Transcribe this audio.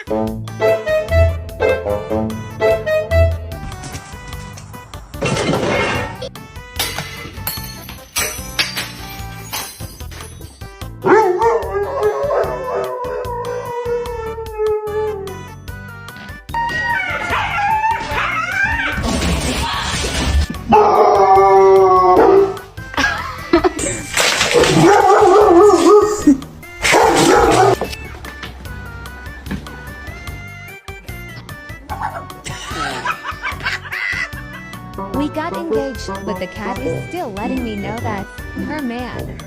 We got engaged, but the cat is still letting me know that's her man.